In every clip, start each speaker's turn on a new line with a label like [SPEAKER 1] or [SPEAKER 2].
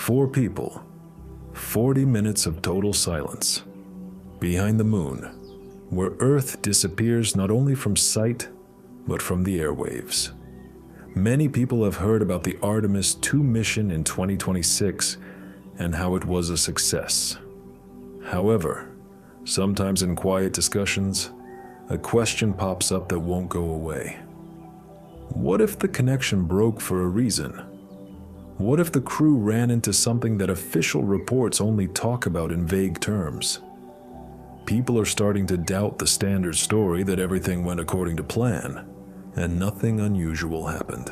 [SPEAKER 1] 4 people, 40 minutes of total silence, behind the moon, where Earth disappears not only from sight, but from the airwaves. Many people have heard about the Artemis II mission in 2026 and how it was a success. However, sometimes in quiet discussions, a question pops up that won't go away. What if the connection broke for a reason? What if the crew ran into something that official reports only talk about in vague terms? People are starting to doubt the standard story that everything went according to plan, and nothing unusual happened.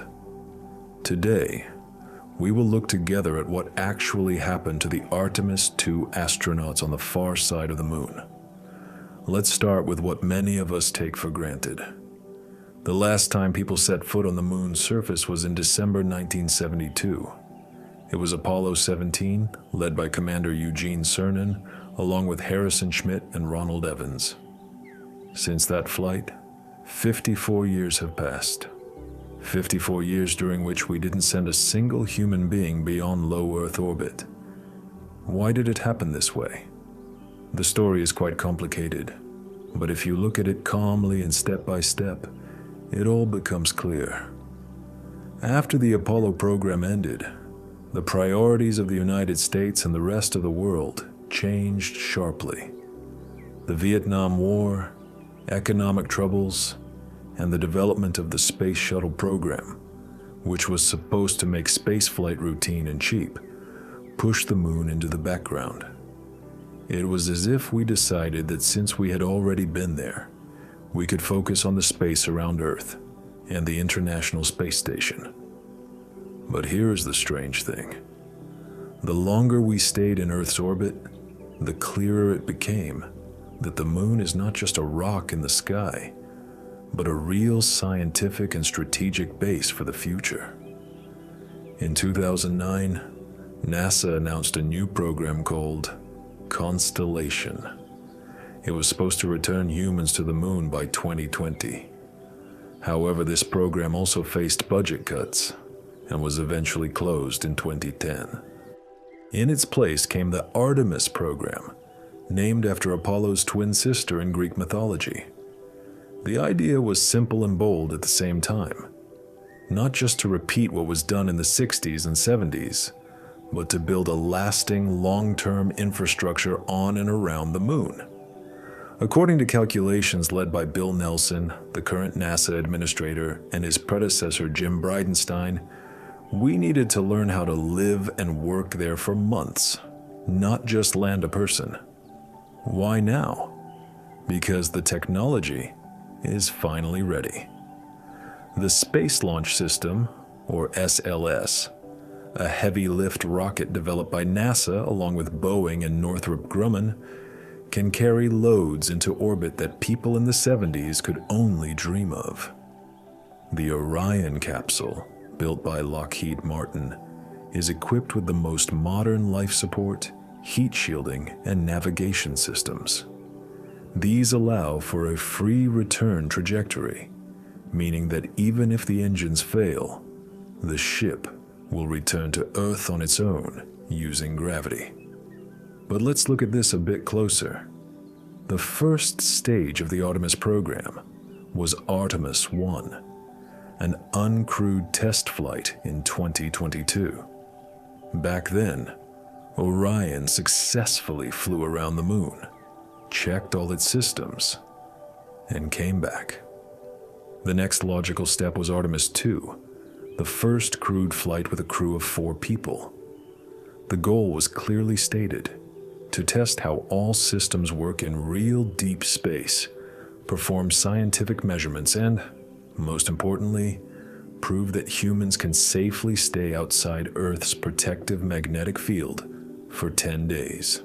[SPEAKER 1] Today, we will look together at what actually happened to the Artemis II astronauts on the far side of the moon. Let's start with what many of us take for granted. The last time people set foot on the moon's surface was in December 1972. It was Apollo 17, led by Commander Eugene Cernan, along with Harrison Schmitt and Ronald Evans. Since that flight, 54 years have passed. 54 years during which we didn't send a single human being beyond low Earth orbit. Why did it happen this way? The story is quite complicated, but if you look at it calmly and step by step, it all becomes clear. After the Apollo program ended, the priorities of the United States and the rest of the world changed sharply. The Vietnam War, economic troubles, and the development of the Space Shuttle program, which was supposed to make spaceflight routine and cheap, pushed the moon into the background. It was as if we decided that since we had already been there, we could focus on the space around Earth and the International Space Station. But here is the strange thing. The longer we stayed in Earth's orbit, the clearer it became that the moon is not just a rock in the sky, but a real scientific and strategic base for the future. In 2009, NASA announced a new program called Constellation. It was supposed to return humans to the moon by 2020. However, this program also faced budget cuts and was eventually closed in 2010. In its place came the Artemis program, named after Apollo's twin sister in Greek mythology. The idea was simple and bold at the same time. Not just to repeat what was done in the 60s and 70s, but to build a lasting, long-term infrastructure on and around the moon. According to calculations led by Bill Nelson, the current NASA administrator, and his predecessor Jim Bridenstine, we needed to learn how to live and work there for months, not just land a person. Why now? Because the technology is finally ready. The Space Launch System, or SLS, a heavy lift rocket developed by NASA along with Boeing and Northrop Grumman, can carry loads into orbit that people in the 70s could only dream of. The Orion capsule, built by Lockheed Martin, is equipped with the most modern life support, heat shielding, and navigation systems. These allow for a free return trajectory, meaning that even if the engines fail, the ship will return to Earth on its own using gravity. But let's look at this a bit closer. The first stage of the Artemis program was Artemis I, an uncrewed test flight in 2022. Back then, Orion successfully flew around the moon, checked all its systems, and came back. The next logical step was Artemis II, the first crewed flight with a crew of 4 people. The goal was clearly stated: to test how all systems work in real deep space, perform scientific measurements, and, most importantly, prove that humans can safely stay outside Earth's protective magnetic field for 10 days.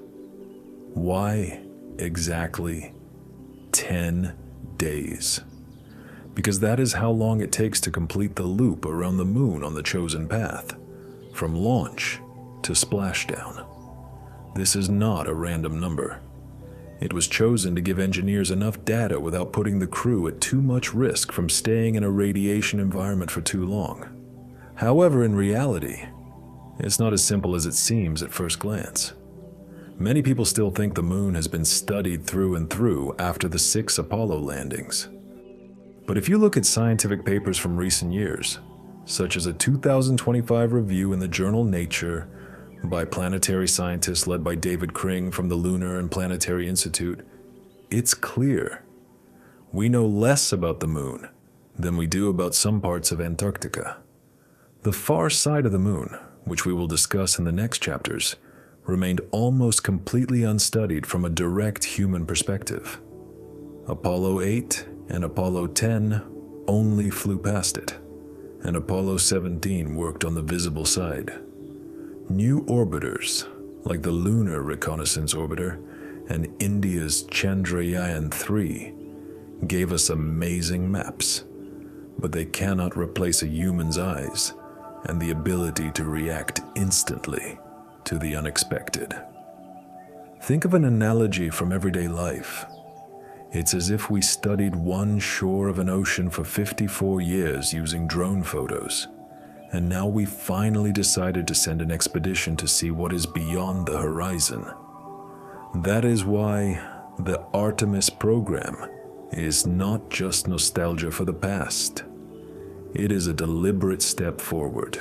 [SPEAKER 1] Why exactly 10 days? Because that is how long it takes to complete the loop around the moon on the chosen path, from launch to splashdown. This is not a random number. It was chosen to give engineers enough data without putting the crew at too much risk from staying in a radiation environment for too long. However, in reality, it's not as simple as it seems at first glance. Many people still think the moon has been studied through and through after the 6 Apollo landings. But if you look at scientific papers from recent years, such as a 2025 review in the journal Nature by planetary scientists led by David Kring from the Lunar and Planetary Institute, it's clear. We know less about the moon than we do about some parts of Antarctica. The far side of the moon, which we will discuss in the next chapters, remained almost completely unstudied from a direct human perspective. Apollo 8 and Apollo 10 only flew past it, and Apollo 17 worked on the visible side. New orbiters, like the Lunar Reconnaissance Orbiter and India's Chandrayaan-3, gave us amazing maps, but they cannot replace a human's eyes and the ability to react instantly to the unexpected. Think of an analogy from everyday life. It's as if we studied one shore of an ocean for 54 years using drone photos, and now we finally decided to send an expedition to see what is beyond the horizon. That is why the Artemis program is not just nostalgia for the past. It is a deliberate step forward.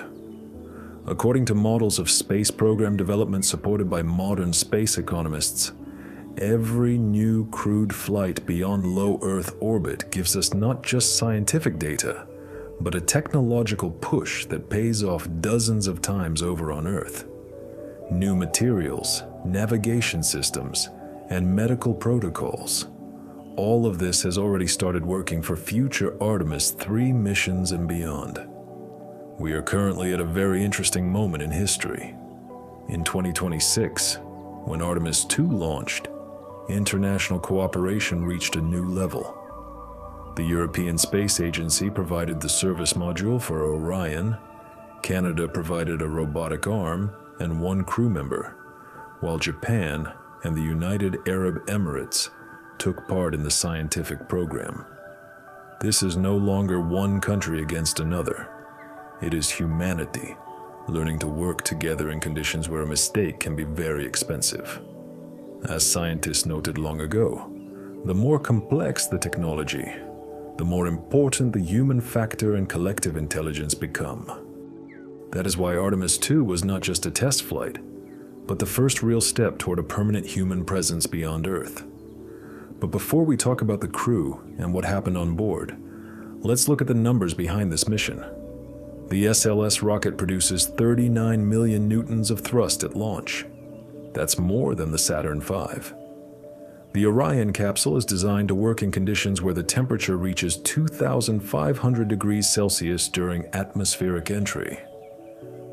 [SPEAKER 1] According to models of space program development supported by modern space economists, every new crewed flight beyond low Earth orbit gives us not just scientific data, but a technological push that pays off dozens of times over on Earth. New materials, navigation systems, and medical protocols. All of this has already started working for future Artemis III missions and beyond. We are currently at a very interesting moment in history. In 2026, when Artemis II launched, international cooperation reached a new level. The European Space Agency provided the service module for Orion, Canada provided a robotic arm and 1 crew member, while Japan and the United Arab Emirates took part in the scientific program. This is no longer one country against another. It is humanity learning to work together in conditions where a mistake can be very expensive. As scientists noted long ago, the more complex the technology, the more important the human factor and collective intelligence become. That is why Artemis II was not just a test flight, but the first real step toward a permanent human presence beyond Earth. But before we talk about the crew and what happened on board, let's look at the numbers behind this mission. The SLS rocket produces 39 million newtons of thrust at launch. That's more than the Saturn V. The Orion capsule is designed to work in conditions where the temperature reaches 2,500 degrees Celsius during atmospheric entry.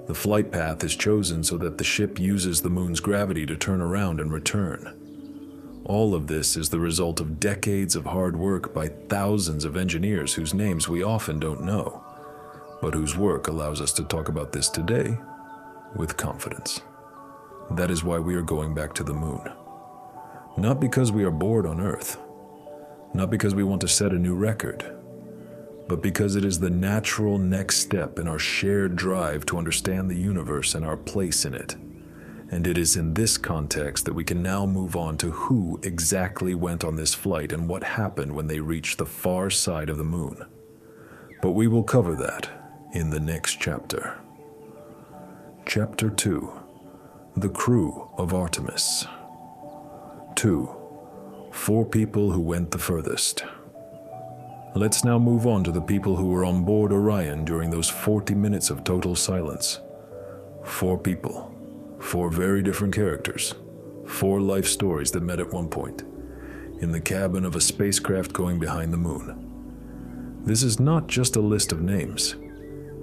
[SPEAKER 1] The flight path is chosen so that the ship uses the moon's gravity to turn around and return. All of this is the result of decades of hard work by thousands of engineers whose names we often don't know, but whose work allows us to talk about this today with confidence. That is why we are going back to the moon. Not because we are bored on Earth, not because we want to set a new record, but because it is the natural next step in our shared drive to understand the universe and our place in it. And it is in this context that we can now move on to who exactly went on this flight and what happened when they reached the far side of the moon. But we will cover that in the next chapter. Chapter 2. The Crew of Artemis. 2. 4 people who went the furthest. Let's now move on to the people who were on board Orion during those 40 minutes of total silence. 4 people. 4 very different characters. 4 life stories that met at one point, in the cabin of a spacecraft going behind the moon. This is not just a list of names.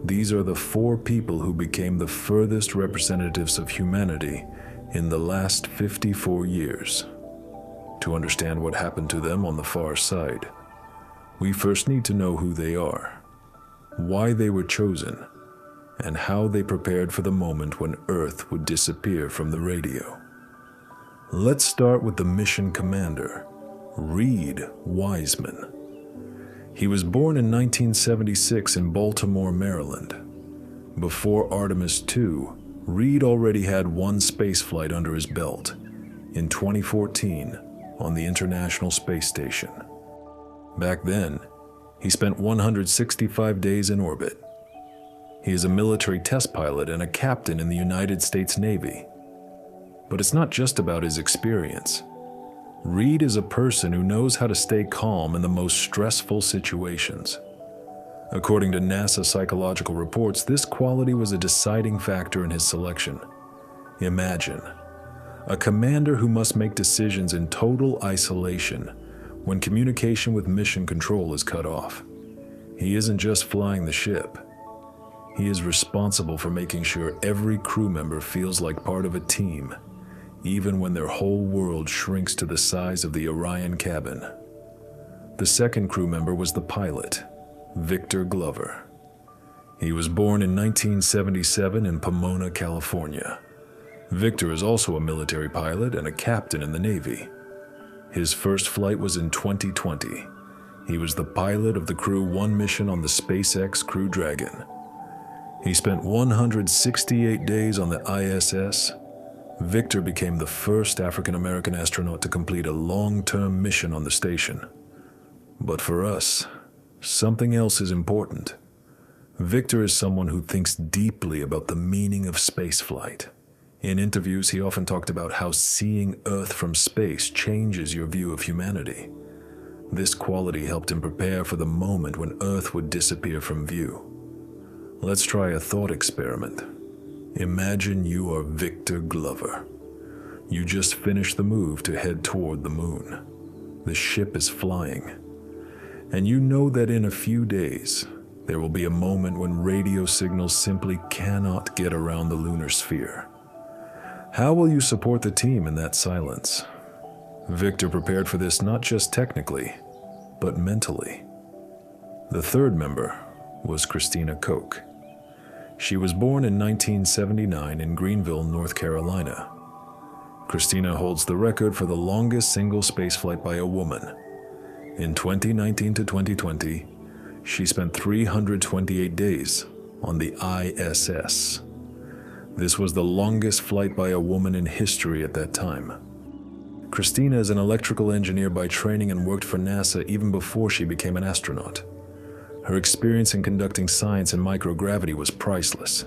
[SPEAKER 1] These are the 4 people who became the furthest representatives of humanity in the last 54 years. To understand what happened to them on the far side, we first need to know who they are, why they were chosen, and how they prepared for the moment when Earth would disappear from the radio. Let's start with the mission commander, Reed Wiseman. He was born in 1976 in Baltimore, Maryland. Before Artemis II, Reed already had one spaceflight under his belt in 2014 on the International Space Station. Back then, he spent 165 days in orbit. He is a military test pilot and a captain in the United States Navy. But it's not just about his experience. Reed is a person who knows how to stay calm in the most stressful situations. According to NASA psychological reports, this quality was a deciding factor in his selection. Imagine, a commander who must make decisions in total isolation when communication with mission control is cut off. He isn't just flying the ship. He is responsible for making sure every crew member feels like part of a team, even when their whole world shrinks to the size of the Orion cabin. The second crew member was the pilot, Victor Glover. He was born in 1977 in Pomona, California. Victor is also a military pilot and a captain in the Navy. His first flight was in 2020. He was the pilot of the Crew 1 mission on the SpaceX Crew Dragon. He spent 168 days on the ISS. Victor became the first African-American astronaut to complete a long-term mission on the station. But for us, something else is important. Victor is someone who thinks deeply about the meaning of spaceflight. In interviews, he often talked about how seeing Earth from space changes your view of humanity. This quality helped him prepare for the moment when Earth would disappear from view. Let's try a thought experiment. Imagine you are Victor Glover. You just finished the move to head toward the moon. The ship is flying. And you know that in a few days, there will be a moment when radio signals simply cannot get around the lunar sphere. How will you support the team in that silence? Victor prepared for this not just technically, but mentally. The third member was Christina Koch. She was born in 1979 in Greenville, North Carolina. Christina holds the record for the longest single spaceflight by a woman. In 2019 to 2020, she spent 328 days on the ISS. This was the longest flight by a woman in history at that time. Christina is an electrical engineer by training and worked for NASA even before she became an astronaut. Her experience in conducting science in microgravity was priceless.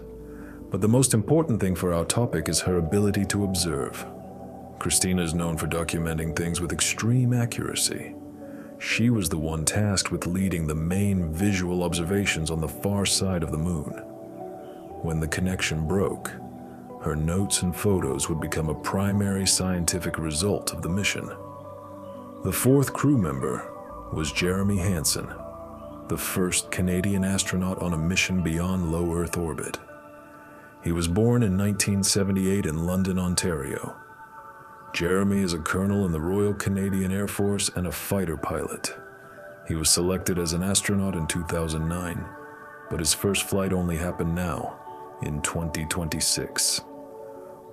[SPEAKER 1] But the most important thing for our topic is her ability to observe. Christina is known for documenting things with extreme accuracy. She was the one tasked with leading the main visual observations on the far side of the moon. When the connection broke, her notes and photos would become a primary scientific result of the mission. The fourth crew member was Jeremy Hansen, the first Canadian astronaut on a mission beyond low Earth orbit. He was born in 1978 in London, Ontario. Jeremy is a colonel in the Royal Canadian Air Force and a fighter pilot. He was selected as an astronaut in 2009, but his first flight only happened now, in 2026.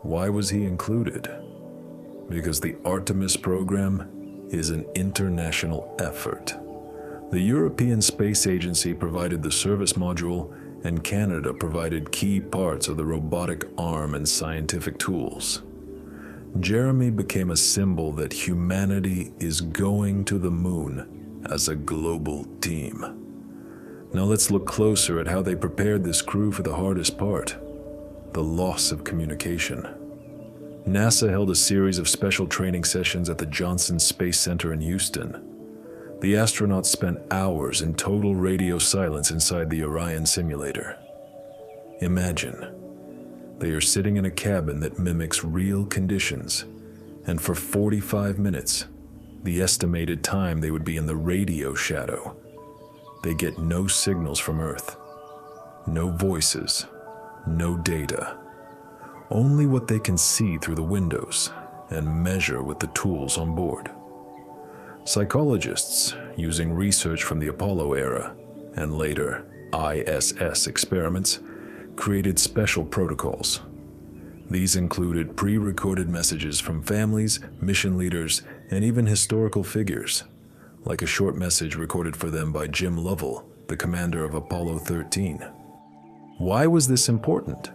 [SPEAKER 1] Why was he included? Because the Artemis program is an international effort. The European Space Agency provided the service module, and Canada provided key parts of the robotic arm and scientific tools. Jeremy became a symbol that humanity is going to the moon as a global team. Now let's look closer at how they prepared this crew for the hardest part, the loss of communication. NASA held a series of special training sessions at the Johnson Space Center in Houston. The astronauts spent hours in total radio silence inside the Orion simulator. Imagine, they are sitting in a cabin that mimics real conditions, and for 45 minutes, the estimated time they would be in the radio shadow, they get no signals from Earth, no voices, no data, only what they can see through the windows and measure with the tools on board. Psychologists, using research from the Apollo era and later ISS experiments, created special protocols. These included pre-recorded messages from families, mission leaders, and even historical figures, like a short message recorded for them by Jim Lovell, the commander of Apollo 13. Why was this important?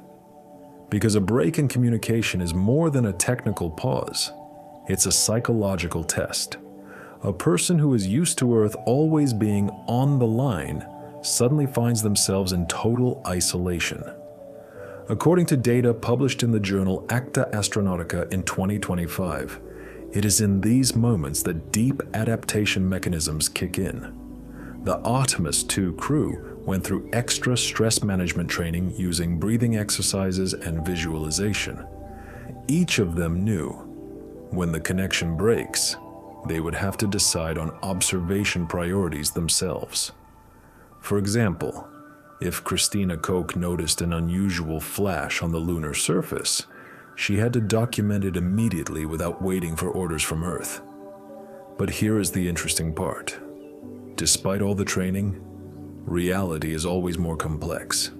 [SPEAKER 1] Because a break in communication is more than a technical pause. It's a psychological test. A person who is used to Earth always being on the line suddenly finds themselves in total isolation. According to data published in the journal Acta Astronautica in 2025, it is in these moments that deep adaptation mechanisms kick in. The Artemis II crew went through extra stress management training using breathing exercises and visualization. Each of them knew when the connection breaks, they would have to decide on observation priorities themselves. For example, if Christina Koch noticed an unusual flash on the lunar surface, she had to document it immediately without waiting for orders from Earth. But here is the interesting part. Despite all the training, reality is always more complex.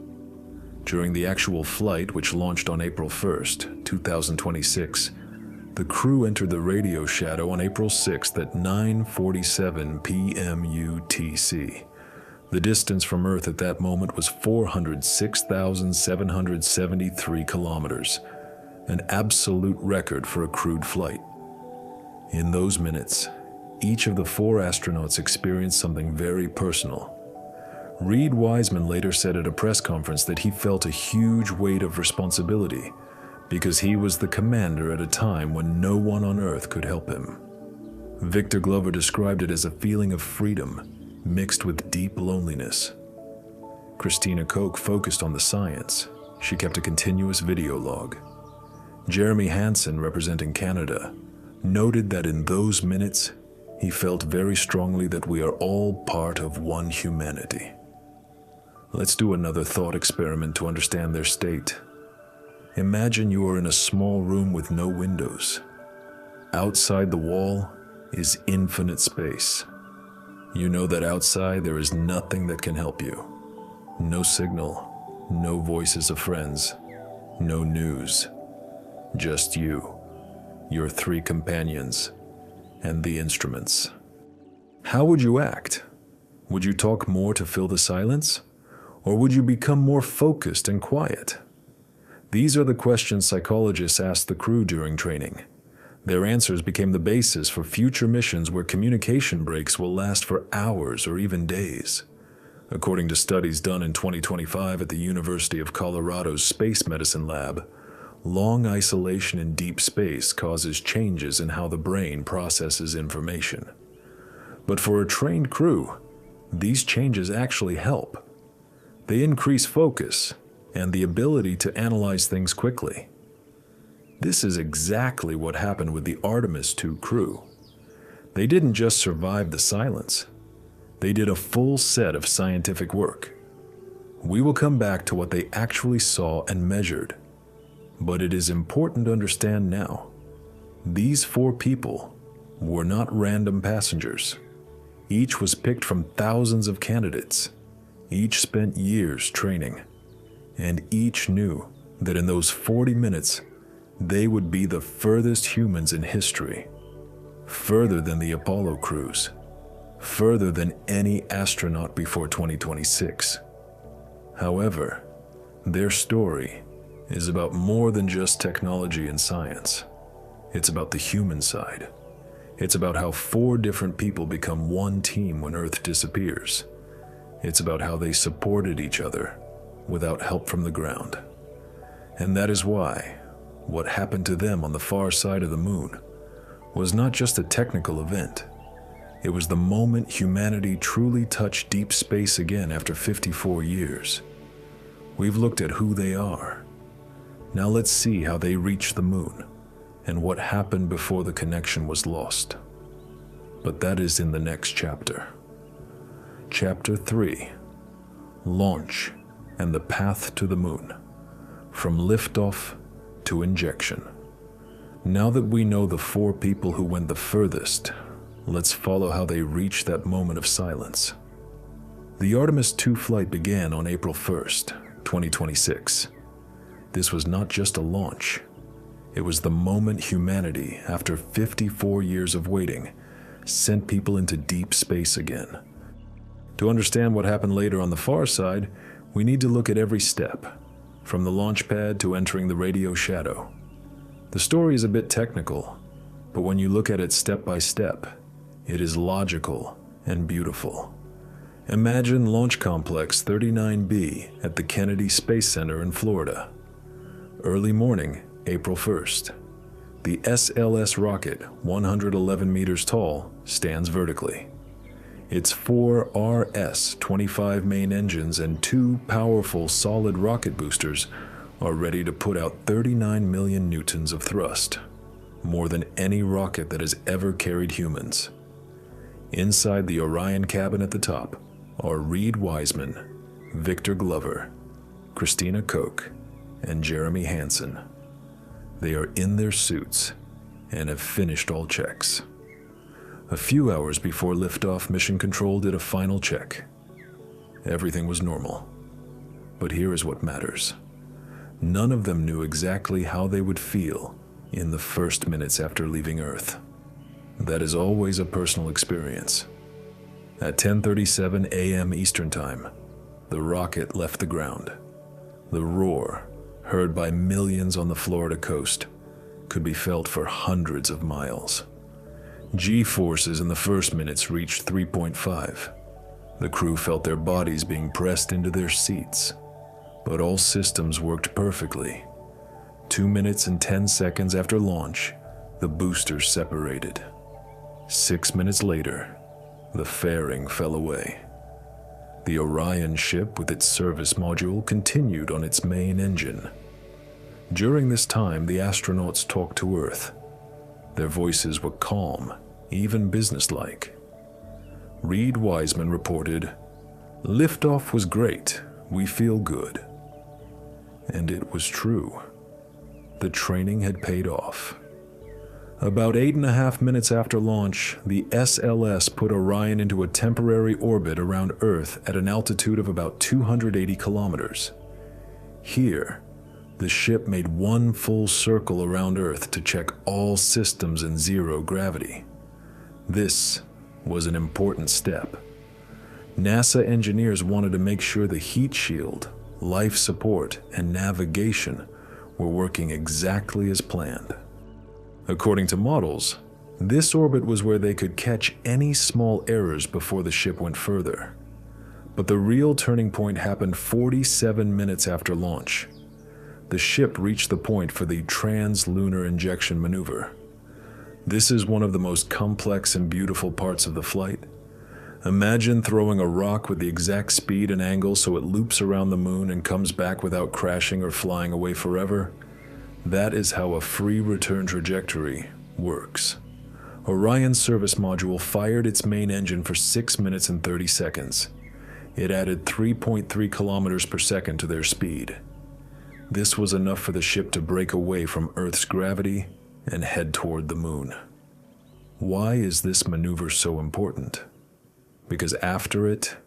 [SPEAKER 1] During the actual flight, which launched on April 1st, 2026, the crew entered the radio shadow on April 6th at 9:47 p.m. UTC. The distance from Earth at that moment was 406,773 kilometers, an absolute record for a crewed flight. In those minutes, each of the 4 astronauts experienced something very personal. Reed Wiseman later said at a press conference that he felt a huge weight of responsibility because he was the commander at a time when no one on Earth could help him. Victor Glover described it as a feeling of freedom mixed with deep loneliness. Christina Koch focused on the science. She kept a continuous video log. Jeremy Hansen, representing Canada, noted that in those minutes, he felt very strongly that we are all part of one humanity. Let's do another thought experiment to understand their state. Imagine you are in a small room with no windows. Outside the wall is infinite space. You know that outside there is nothing that can help you. No signal, no voices of friends, no news. Just you, your 3 companions, and the instruments. How would you act? Would you talk more to fill the silence? Or would you become more focused and quiet? These are the questions psychologists asked the crew during training. Their answers became the basis for future missions where communication breaks will last for hours or even days. According to studies done in 2025 at the University of Colorado's Space Medicine Lab, long isolation in deep space causes changes in how the brain processes information. But for a trained crew, these changes actually help. They increase focus and the ability to analyze things quickly. This is exactly what happened with the Artemis II crew. They didn't just survive the silence. They did a full set of scientific work. We will come back to what they actually saw and measured. But it is important to understand now, these 4 people were not random passengers. Each was picked from thousands of candidates. Each spent years training. And each knew that in those 40 minutes, they would be the furthest humans in history. Further than the Apollo crews. Further than any astronaut before 2026. However, their story is about more than just technology and science. It's about the human side. It's about how 4 different people become one team when Earth disappears. It's about how they supported each other without help from the ground. And that is why what happened to them on the far side of the moon was not just a technical event. It was the moment humanity truly touched deep space again after 54 years. We've looked at who they are. Now let's see how they reached the moon and what happened before the connection was lost. But that is in the next chapter. Chapter 3, Launch and the Path to the Moon, from liftoff to injection. Now that we know the 4 people who went the furthest, let's follow how they reached that moment of silence. The Artemis II flight began on April 1st, 2026. This was not just a launch. It was the moment humanity, after 54 years of waiting, sent people into deep space again. To understand what happened later on the far side, we need to look at every step. from the launch pad to entering the radio shadow. The story is a bit technical, but when you look at it step by step, it is logical and beautiful. Imagine Launch Complex 39B at the Kennedy Space Center in Florida. Early morning, April 1st. The SLS rocket, 111 meters tall, stands vertically. Its 4 RS-25 main engines and 2 powerful solid rocket boosters are ready to put out 39 million newtons of thrust, more than any rocket that has ever carried humans. Inside the Orion cabin at the top are Reed Wiseman, Victor Glover, Christina Koch, and Jeremy Hansen. They are in their suits and have finished all checks. A few hours before liftoff, Mission Control did a final check. Everything was normal. But here is what matters. None of them knew exactly how they would feel in the first minutes after leaving Earth. That is always a personal experience. At 10:37 a.m. Eastern Time, the rocket left the ground. The roar, heard by millions on the Florida coast, could be felt for hundreds of miles. G-forces in the first minutes reached 3.5. The crew felt their bodies being pressed into their seats, but all systems worked perfectly. 2 minutes and 10 seconds after launch, the boosters separated. 6 minutes later, the fairing fell away. The Orion ship with its service module continued on its main engine. During this time, the astronauts talked to Earth. Their voices were calm, even businesslike. Reed Wiseman reported, "Liftoff was great. We feel good." And it was true. The training had paid off. About 8.5 minutes after launch, the SLS put Orion into a temporary orbit around Earth at an altitude of about 280 kilometers. Here, the ship made one full circle around Earth to check all systems in zero gravity. This was an important step. NASA engineers wanted to make sure the heat shield, life support, and navigation were working exactly as planned. According to models, this orbit was where they could catch any small errors before the ship went further. But the real turning point happened 47 minutes after launch. The ship reached the point for the trans-lunar injection maneuver. This is one of the most complex and beautiful parts of the flight. Imagine throwing a rock with the exact speed and angle so it loops around the moon and comes back without crashing or flying away forever. That is how a free return trajectory works. Orion's service module fired its main engine for 6 minutes and 30 seconds. It added 3.3 kilometers per second to their speed. This was enough for the ship to break away from Earth's gravity and head toward the moon. Why is this maneuver so important? Because after it,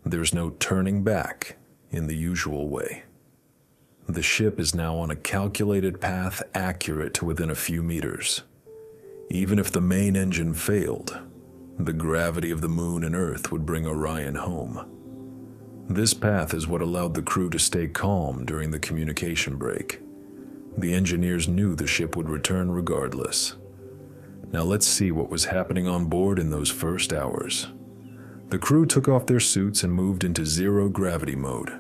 [SPEAKER 1] there's no turning back in the usual way. The ship is now on a calculated path accurate to within a few meters. Even if the main engine failed, the gravity of the moon and Earth would bring Orion home. This path is what allowed the crew to stay calm during the communication break. The engineers knew the ship would return regardless. Now let's see what was happening on board in those first hours. The crew took off their suits and moved into zero gravity mode.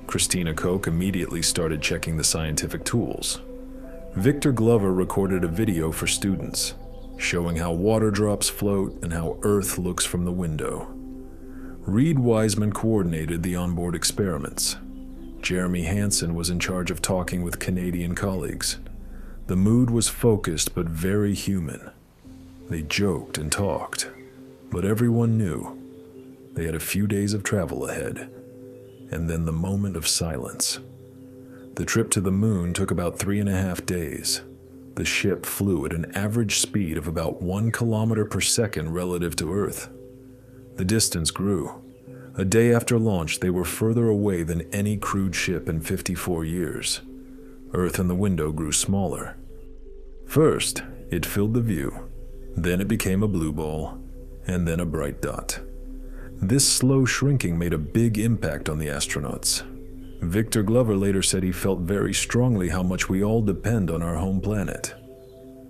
[SPEAKER 1] Christina Koch immediately started checking the scientific tools. Victor Glover recorded a video for students, showing how water drops float and how Earth looks from the window. Reed Wiseman coordinated the onboard experiments. Jeremy Hansen was in charge of talking with Canadian colleagues. The mood was focused but very human. They joked and talked, but everyone knew they had a few days of travel ahead. And then the moment of silence. The trip to the moon took about 3.5 days. The ship flew at an average speed of about 1 kilometer per second relative to Earth. The distance grew. A day after launch, they were further away than any crewed ship in 54 years. Earth in the window grew smaller. First, it filled the view. Then it became a blue ball, and then a bright dot. This slow shrinking made a big impact on the astronauts. Victor Glover later said he felt very strongly how much we all depend on our home planet.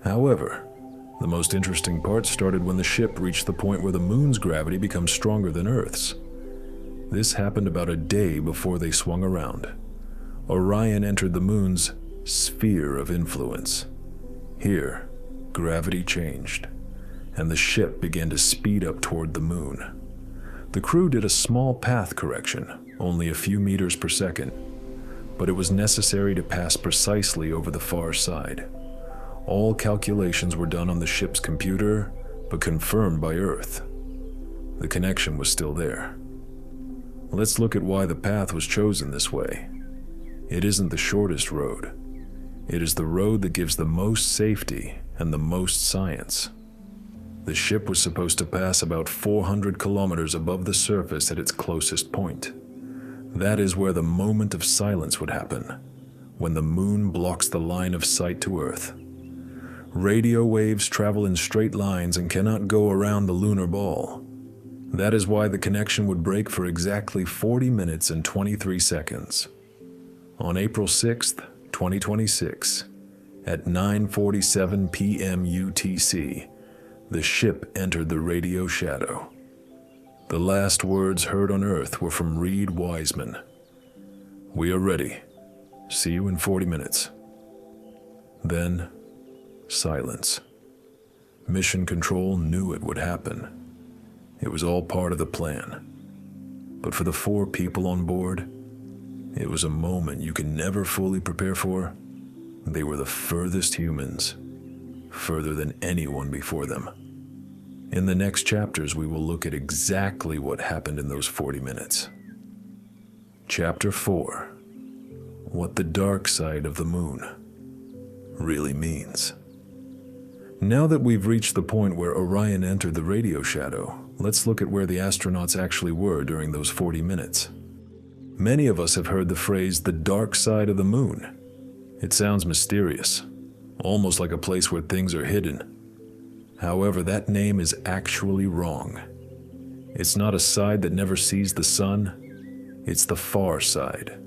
[SPEAKER 1] However, the most interesting part started when the ship reached the point where the moon's gravity becomes stronger than Earth's. This happened about a day before they swung around. Orion entered the moon's sphere of influence. Here, gravity changed, and the ship began to speed up toward the moon. The crew did a small path correction, only a few meters per second, but it was necessary to pass precisely over the far side. All calculations were done on the ship's computer, but confirmed by Earth. The connection was still there. Let's look at why the path was chosen this way. It isn't the shortest road. It is the road that gives the most safety and the most science. The ship was supposed to pass about 400 kilometers above the surface at its closest point. That is where the moment of silence would happen, when the moon blocks the line of sight to Earth. Radio waves travel in straight lines and cannot go around the lunar ball. That is why the connection would break for exactly 40 minutes and 23 seconds. On April 6th, 2026, at 9:47 p.m. UTC, the ship entered the radio shadow. The last words heard on Earth were from Reed Wiseman. "We are ready. See you in 40 minutes. Then, silence. Mission Control knew it would happen. It was all part of the plan. But for the 4 people on board, it was a moment you could never fully prepare for. They were the furthest humans, further than anyone before them. In the next chapters, we will look at exactly what happened in those 40 minutes. Chapter 4. What the dark side of the moon really means. Now that we've reached the point where Orion entered the radio shadow, let's look at where the astronauts actually were during those 40 minutes. Many of us have heard the phrase, the dark side of the moon. It sounds mysterious, almost like a place where things are hidden. However, that name is actually wrong. It's not a side that never sees the sun. It's the far side,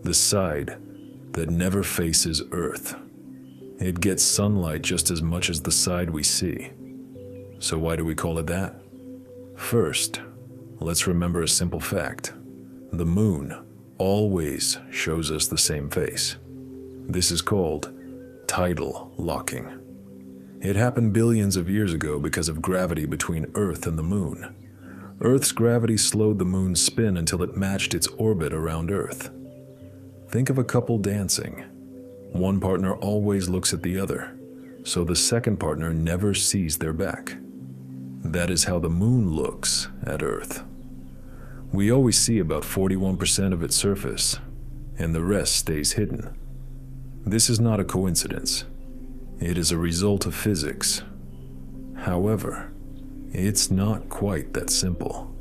[SPEAKER 1] the side that never faces Earth. It gets sunlight just as much as the side we see. So why do we call it that? First, let's remember a simple fact. The moon always shows us the same face. This is called tidal locking. It happened billions of years ago because of gravity between Earth and the moon. Earth's gravity slowed the moon's spin until it matched its orbit around Earth. Think of a couple dancing. One partner always looks at the other, so the second partner never sees their back. That is how the moon looks at Earth. We always see about 41% of its surface, and the rest stays hidden. This is not a coincidence. It is a result of physics. However, it's not quite that simple.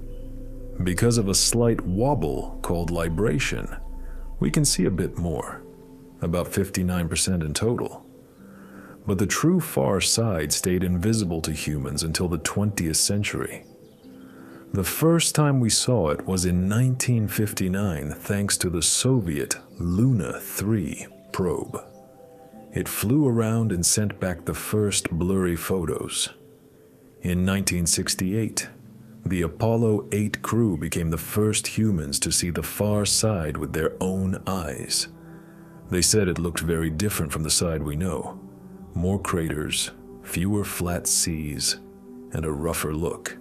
[SPEAKER 1] Because of a slight wobble called libration, we can see a bit more, about 59% in total. But the true far side stayed invisible to humans until the 20th century. The first time we saw it was in 1959 thanks to the Soviet Luna 3 probe. It flew around and sent back the first blurry photos. In 1968, the Apollo 8 crew became the first humans to see the far side with their own eyes. They said it looked very different from the side we know. More craters, fewer flat seas, and a rougher look.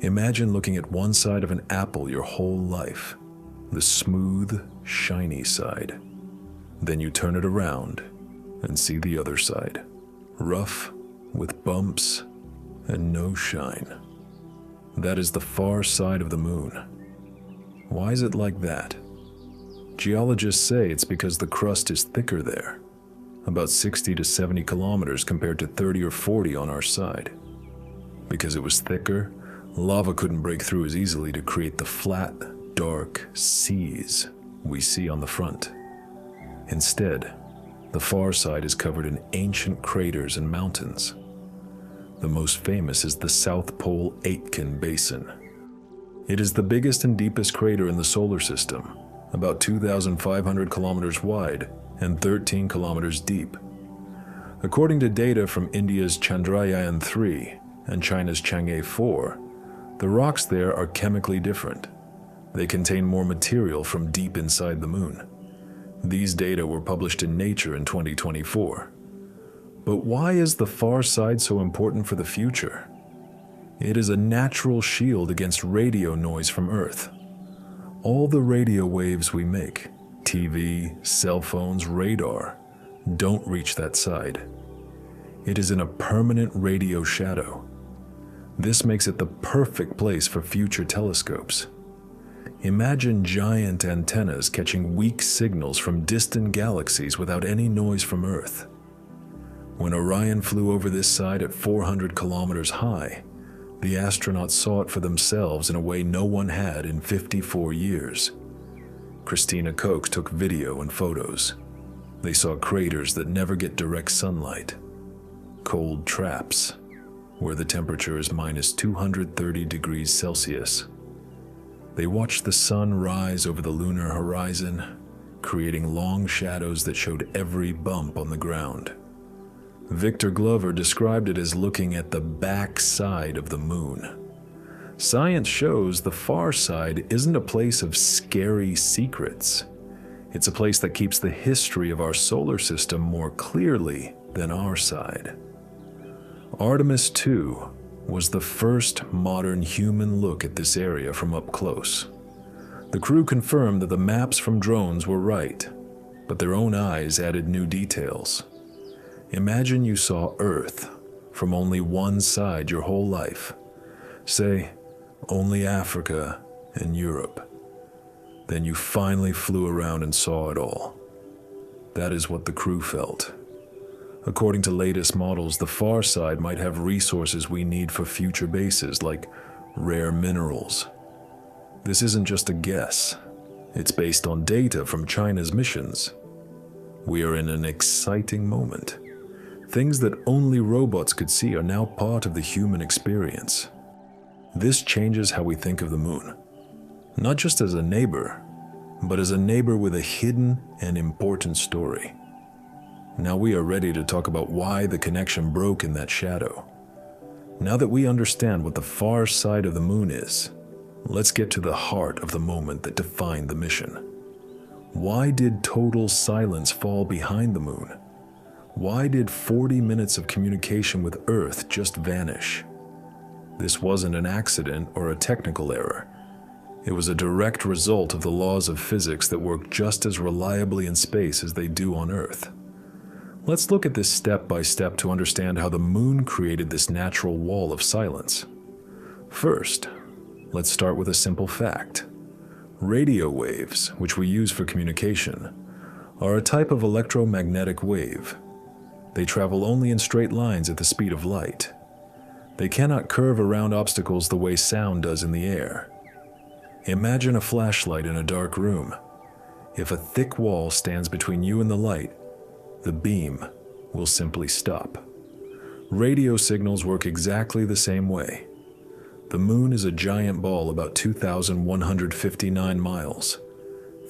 [SPEAKER 1] Imagine looking at one side of an apple your whole life, the smooth, shiny side. Then you turn it around and see the other side, rough, with bumps, and no shine. That is the far side of the moon. Why is it like that? Geologists say it's because the crust is thicker there, about 60 to 70 kilometers compared to 30 or 40 on our side. Because it was thicker, lava couldn't break through as easily to create the flat, dark seas we see on the front. Instead, the far side is covered in ancient craters and mountains. The most famous is the South Pole Aitken Basin. It is the biggest and deepest crater in the solar system, about 2,500 kilometers wide and 13 kilometers deep. According to data from India's Chandrayaan-3 and China's Chang'e-4, the rocks there are chemically different. They contain more material from deep inside the moon. These data were published in Nature in 2024. But why is the far side so important for the future? It is a natural shield against radio noise from Earth. All the radio waves we make, TV, cell phones, radar, don't reach that side. It is in a permanent radio shadow. This makes it the perfect place for future telescopes. Imagine giant antennas catching weak signals from distant galaxies without any noise from Earth. When Orion flew over this side at 400 kilometers high, the astronauts saw it for themselves in a way no one had in 54 years. Christina Koch took video and photos. They saw craters that never get direct sunlight, cold traps, where the temperature is minus 230 degrees Celsius. They watched the sun rise over the lunar horizon, creating long shadows that showed every bump on the ground. Victor Glover described it as looking at the back side of the moon. Science shows the far side isn't a place of scary secrets. It's a place that keeps the history of our solar system more clearly than our side. Artemis II was the first modern human look at this area from up close. The crew confirmed that the maps from drones were right, but their own eyes added new details. Imagine you saw Earth from only one side your whole life. Say, only Africa and Europe. Then you finally flew around and saw it all. That is what the crew felt. According to latest models, the far side might have resources we need for future bases, like rare minerals. This isn't just a guess. It's based on data from China's missions. We are in an exciting moment. Things that only robots could see are now part of the human experience. This changes how we think of the moon. Not just as a neighbor, but as a neighbor with a hidden and important story. Now we are ready to talk about why the connection broke in that shadow. Now that we understand what the far side of the moon is, let's get to the heart of the moment that defined the mission. Why did total silence fall behind the moon? Why did 40 minutes of communication with Earth just vanish? This wasn't an accident or a technical error. It was a direct result of the laws of physics that work just as reliably in space as they do on Earth. Let's look at this step by step to understand how the moon created this natural wall of silence. First, let's start with a simple fact. Radio waves, which we use for communication, are a type of electromagnetic wave. They travel only in straight lines at the speed of light. They cannot curve around obstacles the way sound does in the air. Imagine a flashlight in a dark room. If a thick wall stands between you and the light, the beam will simply stop. Radio signals work exactly the same way. The moon is a giant ball about 2,159 miles,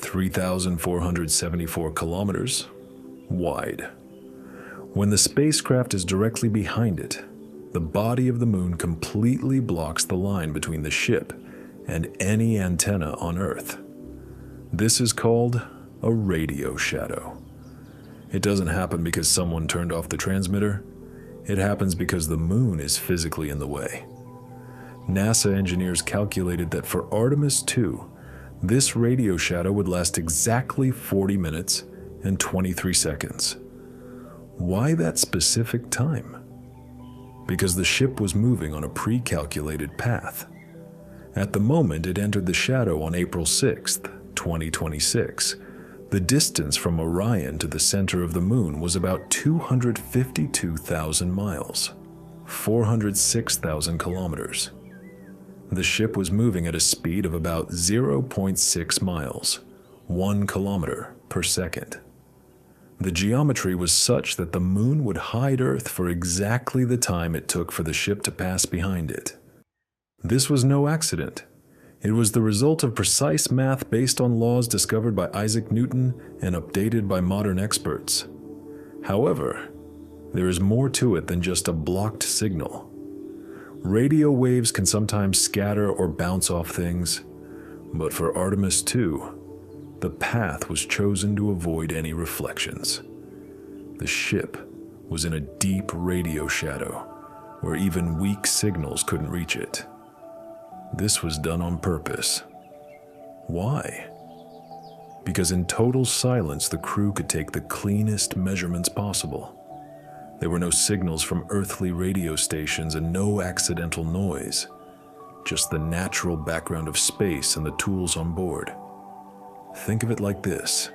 [SPEAKER 1] 3,474 kilometers wide. When the spacecraft is directly behind it, the body of the moon completely blocks the line between the ship and any antenna on Earth. This is called a radio shadow. It doesn't happen because someone turned off the transmitter. It happens because the moon is physically in the way. NASA engineers calculated that for Artemis II, this radio shadow would last exactly 40 minutes and 23 seconds. Why that specific time? Because the ship was moving on a pre-calculated path. At the moment it entered the shadow on April 6th, 2026, the distance from Orion to the center of the moon was about 252,000 miles, 406,000 kilometers. The ship was moving at a speed of about 0.6 miles, 1 kilometer per second. The geometry was such that the moon would hide Earth for exactly the time it took for the ship to pass behind it. This was no accident. It was the result of precise math based on laws discovered by Isaac Newton and updated by modern experts. However, there is more to it than just a blocked signal. Radio waves can sometimes scatter or bounce off things, but for Artemis II, the path was chosen to avoid any reflections. The ship was in a deep radio shadow where even weak signals couldn't reach it. This was done on purpose. Why? Because in total silence, the crew could take the cleanest measurements possible. There were no signals from earthly radio stations and no accidental noise, just the natural background of space and the tools on board. Think of it like this.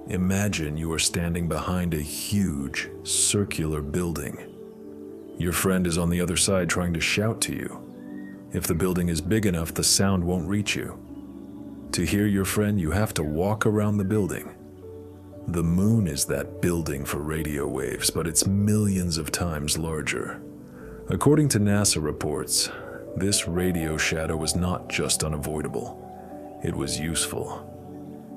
[SPEAKER 1] Imagine you are standing behind a huge, circular building. Your friend is on the other side trying to shout to you. If the building is big enough, the sound won't reach you. To hear your friend, you have to walk around the building. The moon is that building for radio waves, but it's millions of times larger. According to NASA reports, this radio shadow was not just unavoidable. It was useful.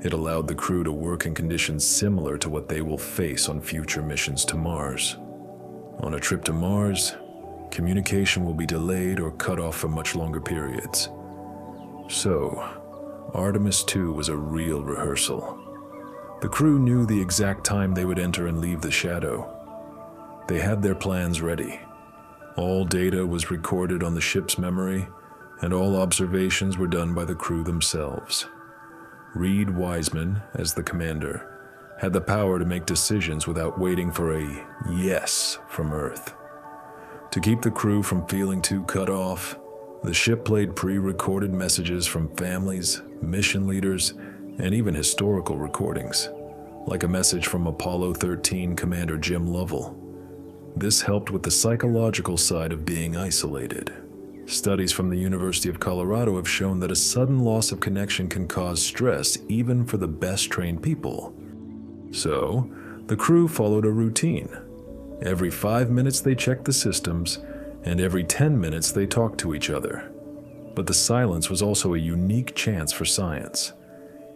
[SPEAKER 1] It allowed the crew to work in conditions similar to what they will face on future missions to Mars. On a trip to Mars, communication will be delayed or cut off for much longer periods. So, Artemis II was a real rehearsal. The crew knew the exact time they would enter and leave the shadow. They had their plans ready. All data was recorded on the ship's memory, and all observations were done by the crew themselves. Reed Wiseman, as the commander, had the power to make decisions without waiting for a yes from Earth. To keep the crew from feeling too cut off, the ship played pre-recorded messages from families, mission leaders, and even historical recordings, like a message from Apollo 13 Commander Jim Lovell. This helped with the psychological side of being isolated. Studies from the University of Colorado have shown that a sudden loss of connection can cause stress even for the best trained people. So, the crew followed a routine. Every 5 minutes they checked the systems, and every 10 minutes they talked to each other. But the silence was also a unique chance for science.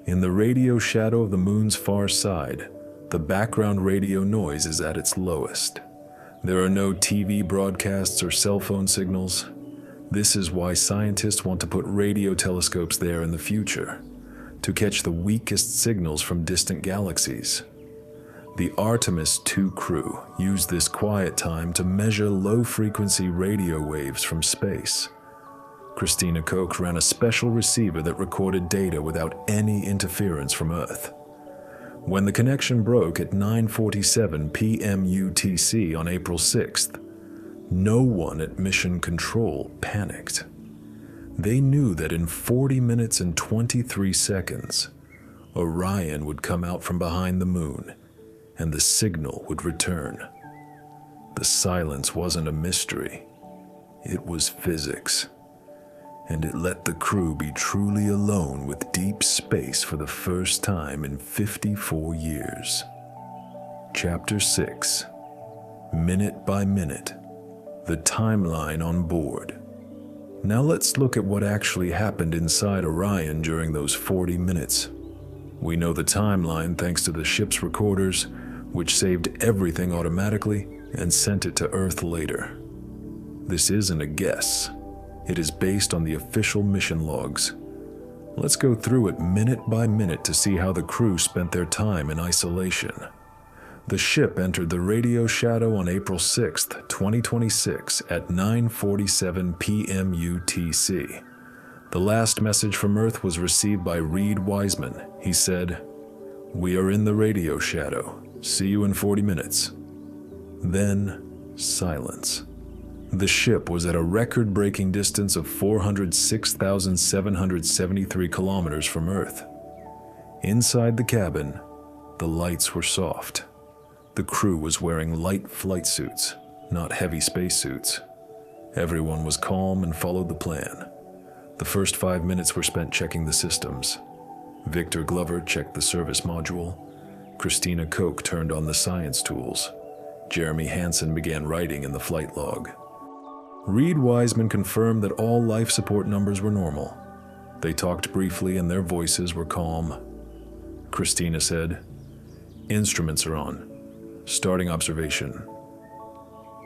[SPEAKER 1] In the radio shadow of the moon's far side, the background radio noise is at its lowest. There are no TV broadcasts or cell phone signals. This is why scientists want to put radio telescopes there in the future, to catch the weakest signals from distant galaxies. The Artemis II crew used this quiet time to measure low-frequency radio waves from space. Christina Koch ran a special receiver that recorded data without any interference from Earth. When the connection broke at 9:47 p.m. UTC on April 6th, no one at Mission Control panicked. They knew that in 40 minutes and 23 seconds, Orion would come out from behind the moon, and the signal would return. The silence wasn't a mystery. It was physics. And it let the crew be truly alone with deep space for the first time in 54 years. Chapter 6. Minute by Minute. The timeline on board. Now let's look at what actually happened inside Orion during those 40 minutes. We know the timeline thanks to the ship's recorders, which saved everything automatically and sent it to Earth later. This isn't a guess. It is based on the official mission logs. Let's go through it minute by minute to see how the crew spent their time in isolation. The ship entered the radio shadow on April 6, 2026 at 9:47 p.m. UTC. The last message from Earth was received by Reed Wiseman. He said, "We are in the radio shadow. See you in 40 minutes." Then, silence. The ship was at a record-breaking distance of 406,773 kilometers from Earth. Inside the cabin, the lights were soft. The crew was wearing light flight suits, not heavy spacesuits. Everyone was calm and followed the plan. The first 5 minutes were spent checking the systems. Victor Glover checked the service module. Christina Koch turned on the science tools. Jeremy Hansen began writing in the flight log. Reed Wiseman confirmed that all life support numbers were normal. They talked briefly and their voices were calm. Christina said, "Instruments are on. Starting observation."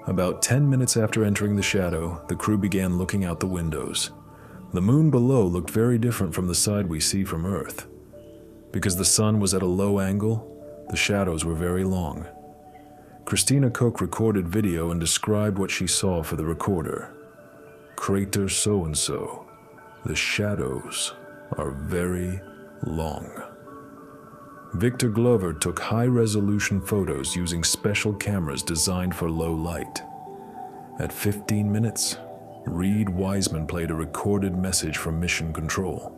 [SPEAKER 1] About 10 minutes after entering the shadow, the crew began looking out the windows. The moon below looked very different from the side we see from Earth. Because the sun was at a low angle, the shadows were very long. Christina Koch recorded video and described what she saw for the recorder. "Crater so-and-so. The shadows are very long." Victor Glover took high-resolution photos using special cameras designed for low light. At 15 minutes, Reed Wiseman played a recorded message from Mission Control.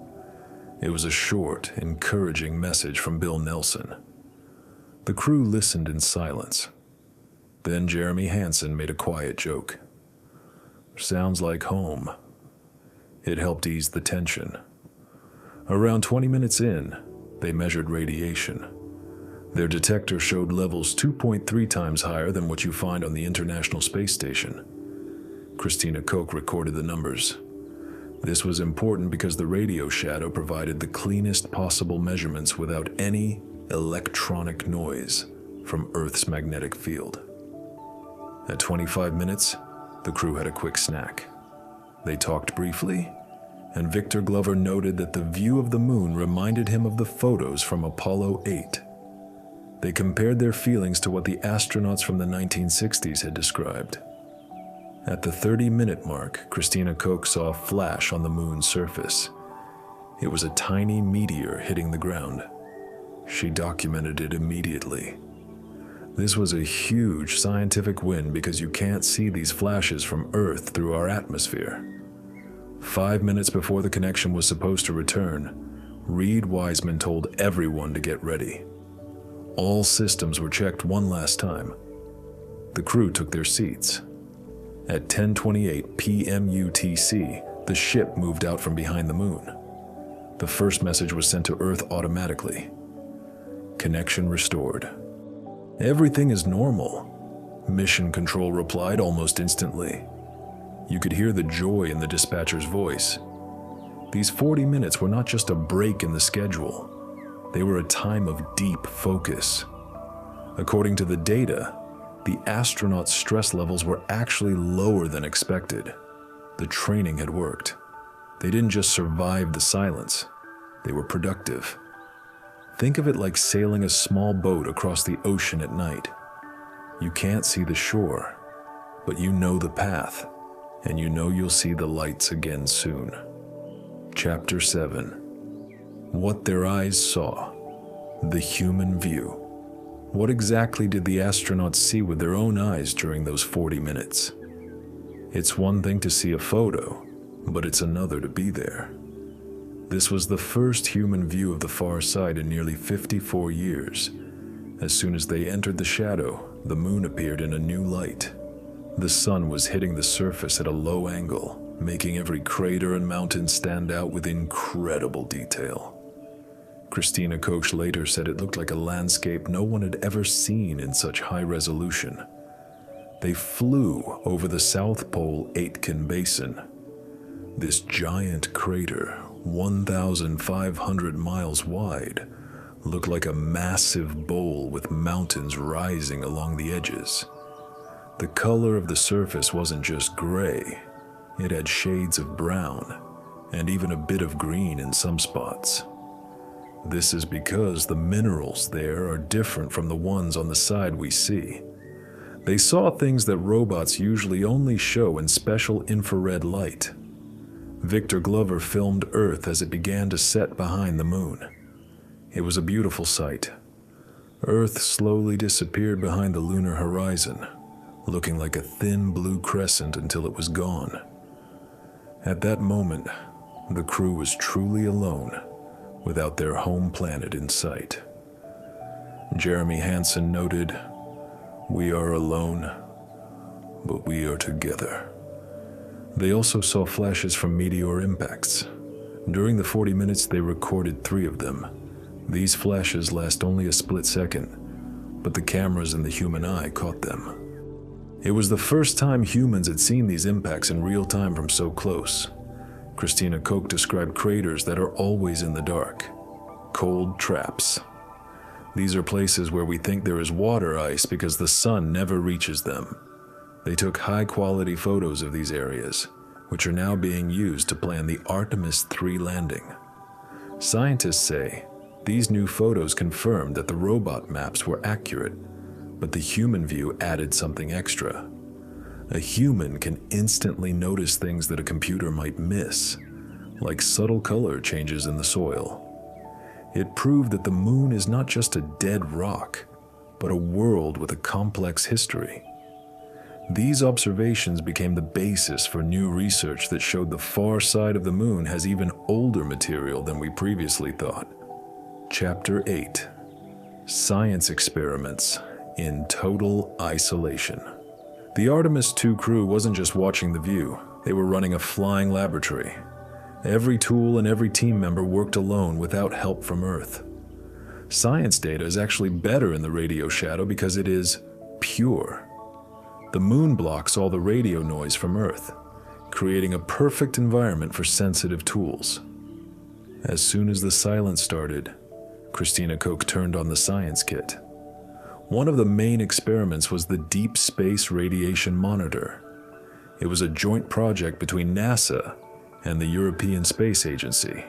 [SPEAKER 1] It was a short, encouraging message from Bill Nelson. The crew listened in silence. Then Jeremy Hansen made a quiet joke. "Sounds like home." It helped ease the tension. Around 20 minutes in, they measured radiation. Their detector showed levels 2.3 times higher than what you find on the International Space Station. Christina Koch recorded the numbers. This was important because the radio shadow provided the cleanest possible measurements without any electronic noise from Earth's magnetic field. At 25 minutes, the crew had a quick snack. They talked briefly, and Victor Glover noted that the view of the moon reminded him of the photos from Apollo 8. They compared their feelings to what the astronauts from the 1960s had described. At the 30-minute mark, Christina Koch saw a flash on the moon's surface. It was a tiny meteor hitting the ground. She documented it immediately. This was a huge scientific win because you can't see these flashes from Earth through our atmosphere. 5 minutes before the connection was supposed to return, Reed Wiseman told everyone to get ready. All systems were checked one last time. The crew took their seats. At 10:28 p.m. UTC, the ship moved out from behind the moon. The first message was sent to Earth automatically. Connection restored. "Everything is normal," Mission Control replied almost instantly. You could hear the joy in the dispatcher's voice. These 40 minutes were not just a break in the schedule. They were a time of deep focus. According to the data, the astronauts' stress levels were actually lower than expected. The training had worked. They didn't just survive the silence, they were productive. Think of it like sailing a small boat across the ocean at night. You can't see the shore, but you know the path, and you know you'll see the lights again soon. Chapter 7. What their eyes saw. The human view. What exactly did the astronauts see with their own eyes during those 40 minutes? It's one thing to see a photo, but it's another to be there. This was the first human view of the far side in nearly 54 years. As soon as they entered the shadow, the moon appeared in a new light. The sun was hitting the surface at a low angle, making every crater and mountain stand out with incredible detail. Christina Koch later said it looked like a landscape no one had ever seen in such high resolution. They flew over the South Pole Aitken Basin. This giant crater, 1,500 miles wide, looked like a massive bowl with mountains rising along the edges. The color of the surface wasn't just gray, it had shades of brown, and even a bit of green in some spots. This is because the minerals there are different from the ones on the side we see. They saw things that robots usually only show in special infrared light. Victor Glover filmed Earth as it began to set behind the moon. It was a beautiful sight. Earth slowly disappeared behind the lunar horizon, looking like a thin blue crescent until it was gone. At that moment, the crew was truly alone, without their home planet in sight. Jeremy Hansen noted, "We are alone, but we are together." They also saw flashes from meteor impacts. During the 40 minutes, they recorded 3 of them. These flashes last only a split second, but the cameras in the human eye caught them. It was the first time humans had seen these impacts in real time from so close. Christina Koch described craters that are always in the dark, cold traps. These are places where we think there is water ice because the sun never reaches them. They took high-quality photos of these areas, which are now being used to plan the Artemis III landing. Scientists say these new photos confirmed that the robot maps were accurate, but the human view added something extra. A human can instantly notice things that a computer might miss, like subtle color changes in the soil. It proved that the moon is not just a dead rock, but a world with a complex history. These observations became the basis for new research that showed the far side of the moon has even older material than we previously thought. Chapter 8: Science Experiments in Total Isolation. The Artemis II crew wasn't just watching the view, they were running a flying laboratory. Every tool and every team member worked alone without help from Earth. Science data is actually better in the radio shadow because it is pure. The moon blocks all the radio noise from Earth, creating a perfect environment for sensitive tools. As soon as the silence started, Christina Koch turned on the science kit. One of the main experiments was the Deep Space Radiation Monitor. It was a joint project between NASA and the European Space Agency.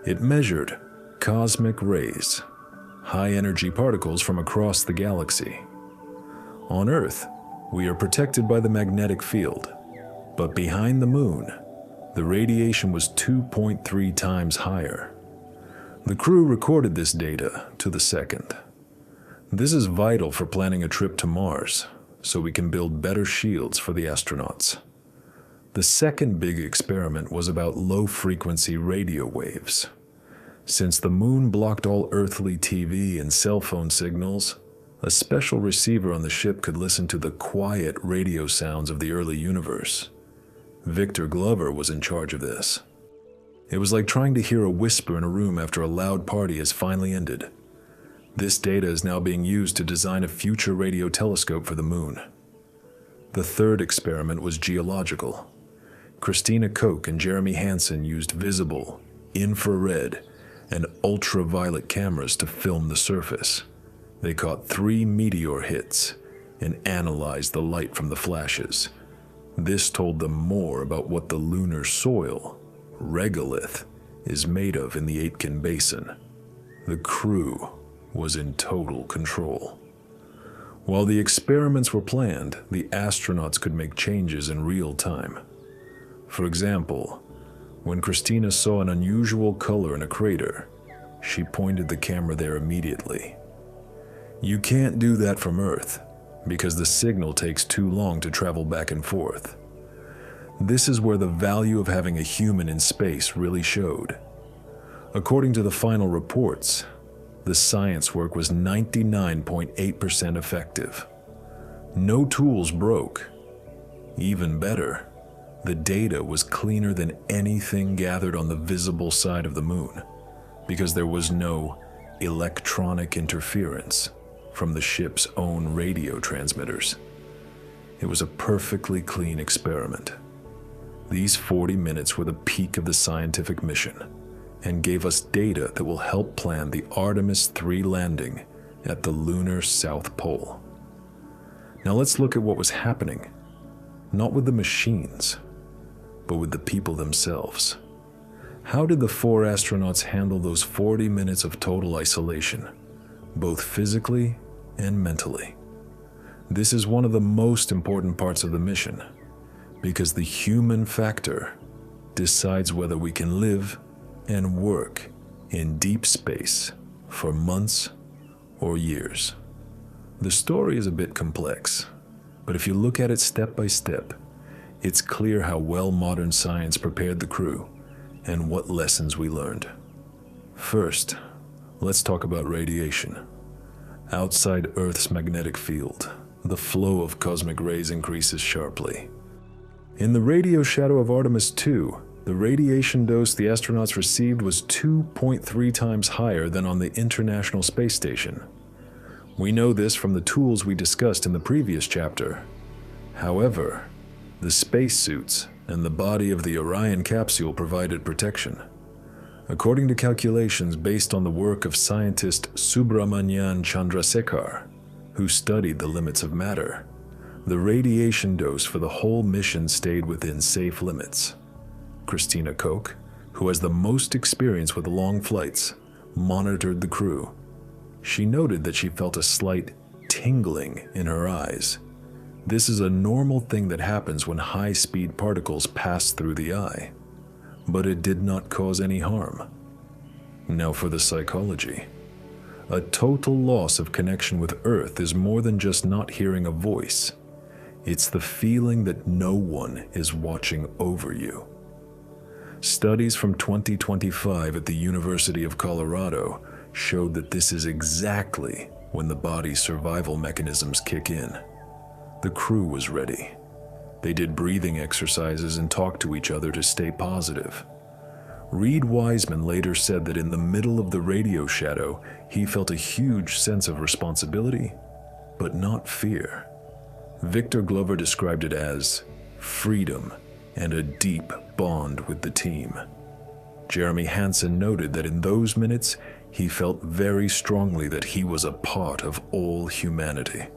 [SPEAKER 1] It measured cosmic rays, high-energy particles from across the galaxy. On Earth, we are protected by the magnetic field, but behind the moon, the radiation was 2.3 times higher. The crew recorded this data to the second. This is vital for planning a trip to Mars, so we can build better shields for the astronauts. The second big experiment was about low-frequency radio waves. Since the moon blocked all earthly TV and cell phone signals, a special receiver on the ship could listen to the quiet radio sounds of the early universe. Victor Glover was in charge of this. It was like trying to hear a whisper in a room after a loud party has finally ended. This data is now being used to design a future radio telescope for the moon. The third experiment was geological. Christina Koch and Jeremy Hansen used visible, infrared, and ultraviolet cameras to film the surface. They caught 3 meteor hits and analyzed the light from the flashes. This told them more about what the lunar soil, regolith, is made of in the Aitken Basin. The crew was in total control. While the experiments were planned, the astronauts could make changes in real time. For example, when Christina saw an unusual color in a crater, she pointed the camera there immediately. You can't do that from Earth, because the signal takes too long to travel back and forth. This is where the value of having a human in space really showed. According to the final reports, the science work was 99.8% effective. No tools broke. Even better, the data was cleaner than anything gathered on the visible side of the moon, because there was no electronic interference from the ship's own radio transmitters. It was a perfectly clean experiment. These 40 minutes were the peak of the scientific mission and gave us data that will help plan the Artemis III landing at the lunar South Pole. Now let's look at what was happening, not with the machines, but with the people themselves. How did the 4 astronauts handle those 40 minutes of total isolation, both physically and mentally? This is one of the most important parts of the mission, because the human factor decides whether we can live and work in deep space for months or years. The story is a bit complex, but if you look at it step by step, it's clear how well modern science prepared the crew and what lessons we learned. First, let's talk about radiation. Outside Earth's magnetic field, the flow of cosmic rays increases sharply. In the radio shadow of Artemis II, the radiation dose the astronauts received was 2.3 times higher than on the International Space Station. We know this from the tools we discussed in the previous chapter. However, the spacesuits and the body of the Orion capsule provided protection. According to calculations based on the work of scientist Subramanian Chandrasekhar, who studied the limits of matter, the radiation dose for the whole mission stayed within safe limits. Christina Koch, who has the most experience with long flights, monitored the crew. She noted that she felt a slight tingling in her eyes. This is a normal thing that happens when high-speed particles pass through the eye, but it did not cause any harm. Now for the psychology. A total loss of connection with Earth is more than just not hearing a voice. It's the feeling that no one is watching over you. Studies from 2025 at the University of Colorado showed that this is exactly when the body's survival mechanisms kick in. The crew was ready. They did breathing exercises and talked to each other to stay positive. Reed Wiseman later said that in the middle of the radio shadow, he felt a huge sense of responsibility, but not fear. Victor Glover described it as freedom and a deep bond with the team. Jeremy Hansen noted that in those minutes, he felt very strongly that he was a part of all humanity.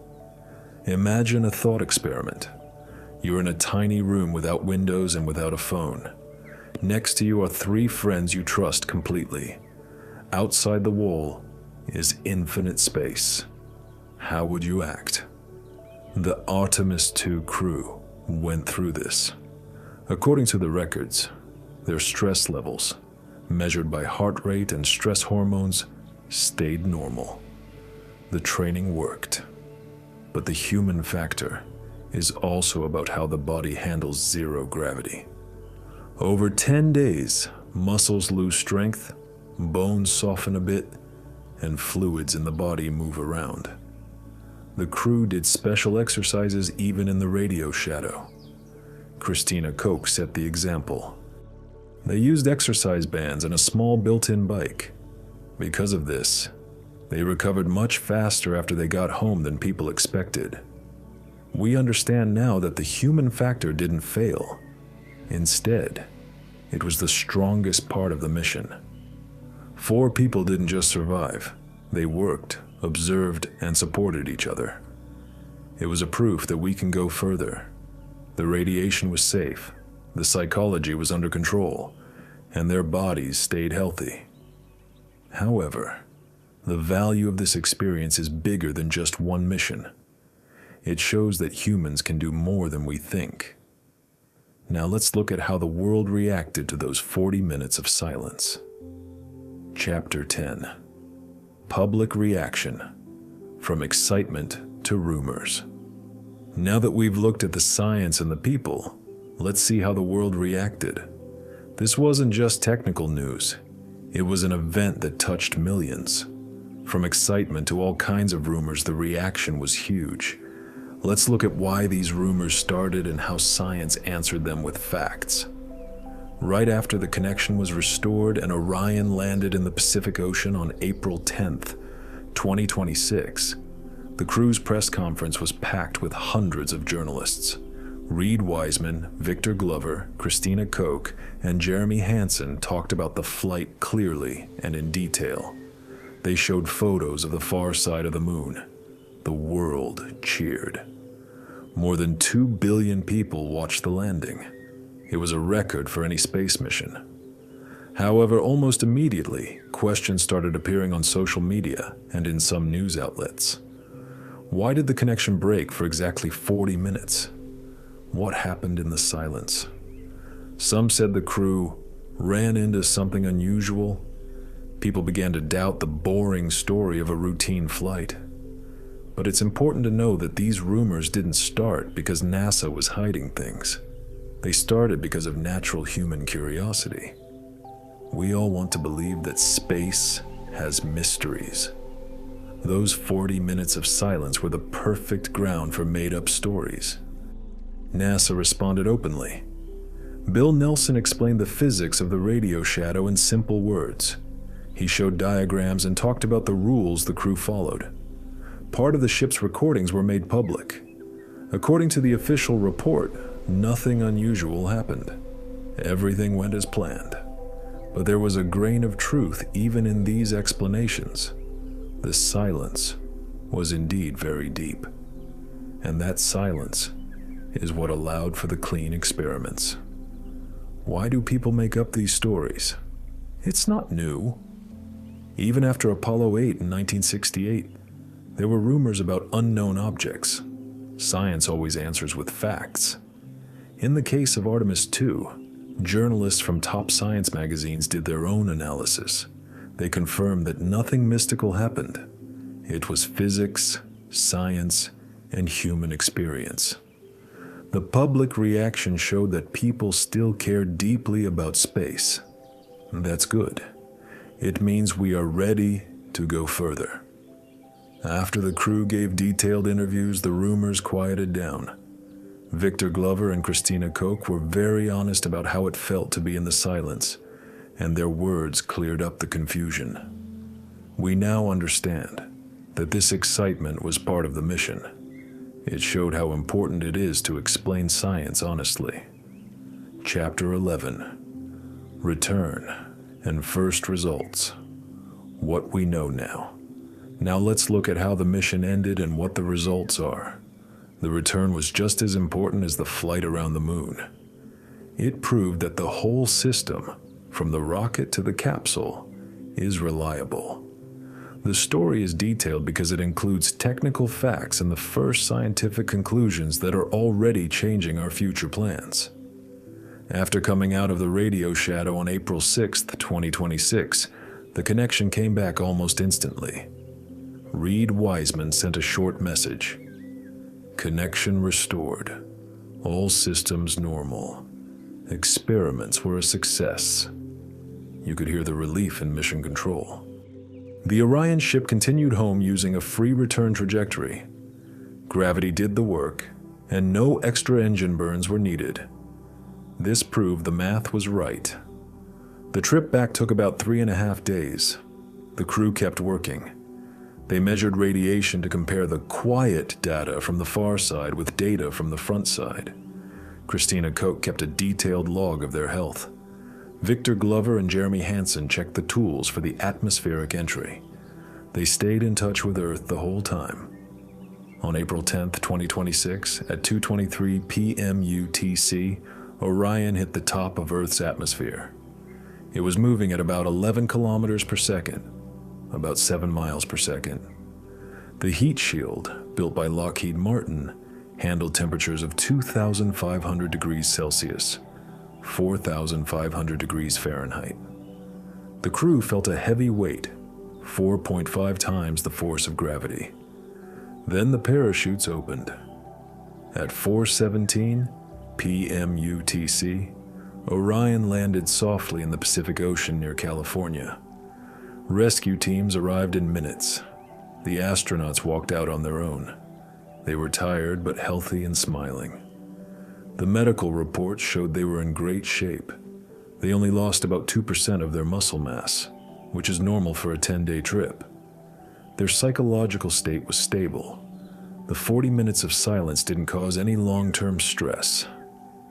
[SPEAKER 1] Imagine a thought experiment. You're in a tiny room without windows and without a phone. Next to you are 3 friends you trust completely. Outside the wall is infinite space. How would you act? The Artemis II crew went through this. According to the records, their stress levels, measured by heart rate and stress hormones, stayed normal. The training worked. But the human factor is also about how the body handles zero gravity. Over 10 days, muscles lose strength, bones soften a bit, and fluids in the body move around. The crew did special exercises even in the radio shadow. Christina Koch set the example. They used exercise bands and a small built-in bike. Because of this, they recovered much faster after they got home than people expected. We understand now that the human factor didn't fail. Instead, it was the strongest part of the mission. 4 people didn't just survive. They worked, observed, and supported each other. It was a proof that we can go further. The radiation was safe, the psychology was under control, and their bodies stayed healthy. However, the value of this experience is bigger than just one mission. It shows that humans can do more than we think. Now let's look at how the world reacted to those 40 minutes of silence. Chapter 10. Public reaction. From excitement to rumors. Now that we've looked at the science and the people, let's see how the world reacted. This wasn't just technical news. It was an event that touched millions. From excitement to all kinds of rumors, the reaction was huge. Let's look at why these rumors started and how science answered them with facts. Right after the connection was restored and Orion landed in the Pacific Ocean on April 10th, 2026, the crew's press conference was packed with hundreds of journalists. Reed Wiseman, Victor Glover, Christina Koch, and Jeremy Hansen talked about the flight clearly and in detail. They showed photos of the far side of the moon. The world cheered. More than 2 billion people watched the landing. It was a record for any space mission. However, almost immediately, questions started appearing on social media and in some news outlets. Why did the connection break for exactly 40 minutes? What happened in the silence? Some said the crew ran into something unusual. People began to doubt the boring story of a routine flight. But it's important to know that these rumors didn't start because NASA was hiding things. They started because of natural human curiosity. We all want to believe that space has mysteries. Those 40 minutes of silence were the perfect ground for made-up stories. NASA responded openly. Bill Nelson explained the physics of the radio shadow in simple words. He showed diagrams and talked about the rules the crew followed. Part of the ship's recordings were made public. According to the official report, Nothing unusual happened. Everything went as planned. But there was a grain of truth even in these explanations. The silence was indeed very deep. And that silence is what allowed for the clean experiments. Why do people make up these stories? It's not new. Even after Apollo 8 in 1968, there were rumors about unknown objects. Science always answers with facts. In the case of Artemis II, journalists from top science magazines did their own analysis. They confirmed that nothing mystical happened. It was physics, science, and human experience. The public reaction showed that people still care deeply about space. That's good. It means we are ready to go further. After the crew gave detailed interviews, the rumors quieted down. Victor Glover and Christina Koch were very honest about how it felt to be in the silence, and their words cleared up the confusion. We now understand that this excitement was part of the mission. It showed how important it is to explain science honestly. Chapter 11. Return and first results. What we know now. Now let's look at how the mission ended and what the results are. The return was just as important as the flight around the moon. It proved that the whole system, from the rocket to the capsule, is reliable. The story is detailed because it includes technical facts and the first scientific conclusions that are already changing our future plans. After coming out of the radio shadow on April 6, 2026, the connection came back almost instantly. Reed Wiseman sent a short message. Connection restored. All systems normal. Experiments were a success. You could hear the relief in mission control. The Orion ship continued home using a free return trajectory. Gravity did the work, and no extra engine burns were needed. This proved the math was right. The trip back took about 3.5 days. The crew kept working. They measured radiation to compare the quiet data from the far side with data from the front side. Christina Koch kept a detailed log of their health. Victor Glover and Jeremy Hansen checked the tools for the atmospheric entry. They stayed in touch with Earth the whole time. On April 10, 2026, at 2:23 p.m. UTC, Orion hit the top of Earth's atmosphere. It was moving at about 11 kilometers per second, about 7 miles per second. The heat shield, built by Lockheed Martin, handled temperatures of 2,500 degrees Celsius, 4,500 degrees Fahrenheit. The crew felt a heavy weight, 4.5 times the force of gravity. Then the parachutes opened. At 4:17 p.m. UTC, Orion landed softly in the Pacific Ocean near California. Rescue teams arrived in minutes. The astronauts walked out on their own. They were tired but healthy and smiling. The medical reports showed they were in great shape. They only lost about 2% of their muscle mass, which is normal for a 10-day trip. Their psychological state was stable. The 40 minutes of silence didn't cause any long-term stress.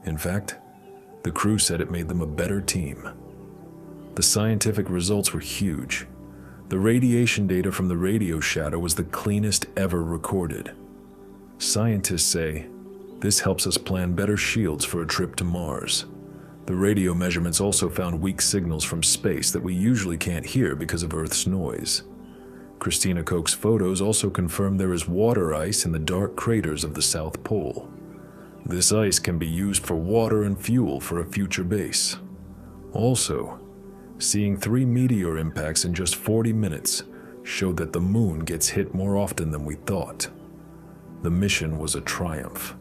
[SPEAKER 1] In fact, the crew said it made them a better team. The scientific results were huge. The radiation data from the radio shadow was the cleanest ever recorded. Scientists say, this helps us plan better shields for a trip to Mars. The radio measurements also found weak signals from space that we usually can't hear because of Earth's noise. Christina Koch's photos also confirmed there is water ice in the dark craters of the South Pole. This ice can be used for water and fuel for a future base. Also, seeing 3 meteor impacts in just 40 minutes showed that the moon gets hit more often than we thought. The mission was a triumph.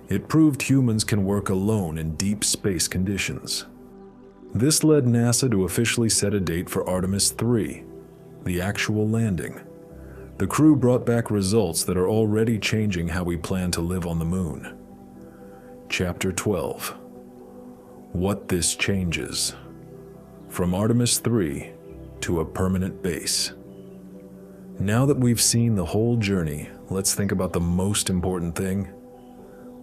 [SPEAKER 1] It proved humans can work alone in deep space conditions. This led NASA to officially set a date for Artemis III, the actual landing. The crew brought back results that are already changing how we plan to live on the moon. Chapter 12. What this changes. From Artemis III to a permanent base. Now that we've seen the whole journey, let's think about the most important thing.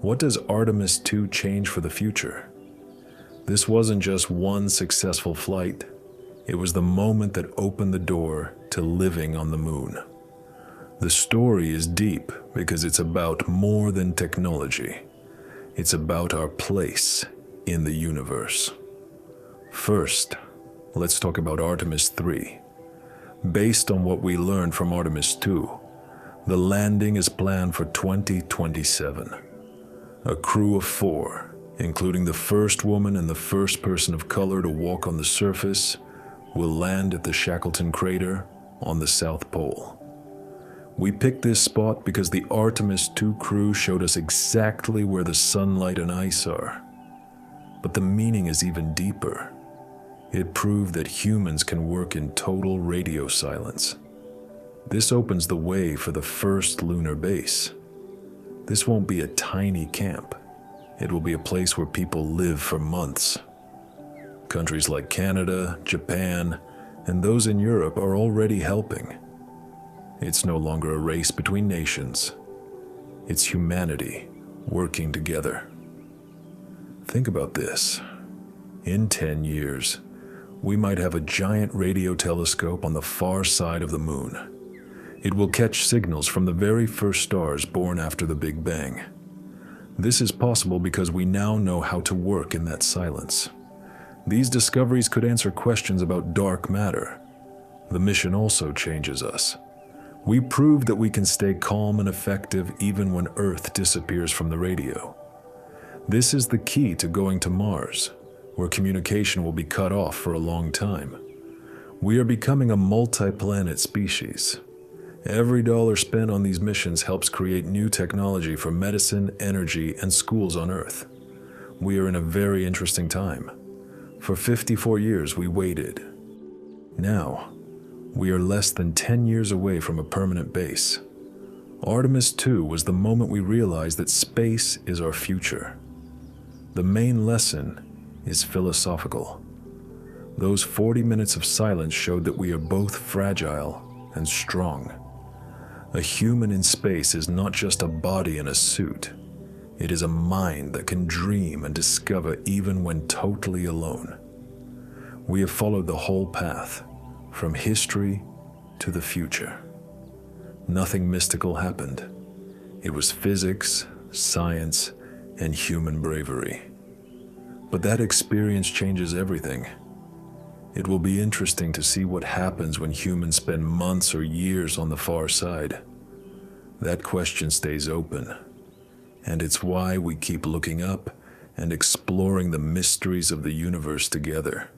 [SPEAKER 1] What does Artemis II change for the future? This wasn't just one successful flight. It was the moment that opened the door to living on the moon. The story is deep because it's about more than technology. It's about our place in the universe. First, let's talk about Artemis III. Based on what we learned from Artemis II, the landing is planned for 2027. A crew of 4, including the first woman and the first person of color to walk on the surface, will land at the Shackleton crater on the South Pole. We picked this spot because the Artemis II crew showed us exactly where the sunlight and ice are. But the meaning is even deeper. It proved that humans can work in total radio silence. This opens the way for the first lunar base. This won't be a tiny camp. It will be a place where people live for months. Countries like Canada, Japan, and those in Europe are already helping. It's no longer a race between nations. It's humanity working together. Think about this. In 10 years, we might have a giant radio telescope on the far side of the moon. It will catch signals from the very first stars born after the Big Bang. This is possible because we now know how to work in that silence. These discoveries could answer questions about dark matter. The mission also changes us. We proved that we can stay calm and effective even when Earth disappears from the radio. This is the key to going to Mars, where communication will be cut off for a long time. We are becoming a multi-planet species. Every dollar spent on these missions helps create new technology for medicine, energy, and schools on Earth. We are in a very interesting time. For 54 years we waited. Now, we are less than 10 years away from a permanent base. Artemis II was the moment we realized that space is our future. The main lesson is philosophical. Those 40 minutes of silence showed that we are both fragile and strong. A human in space is not just a body in a suit. It is a mind that can dream and discover even when totally alone. We have followed the whole path, from history to the future. Nothing mystical happened. It was physics, science, and human bravery. But that experience changes everything. It will be interesting to see what happens when humans spend months or years on the far side. That question stays open, and it's why we keep looking up and exploring the mysteries of the universe together.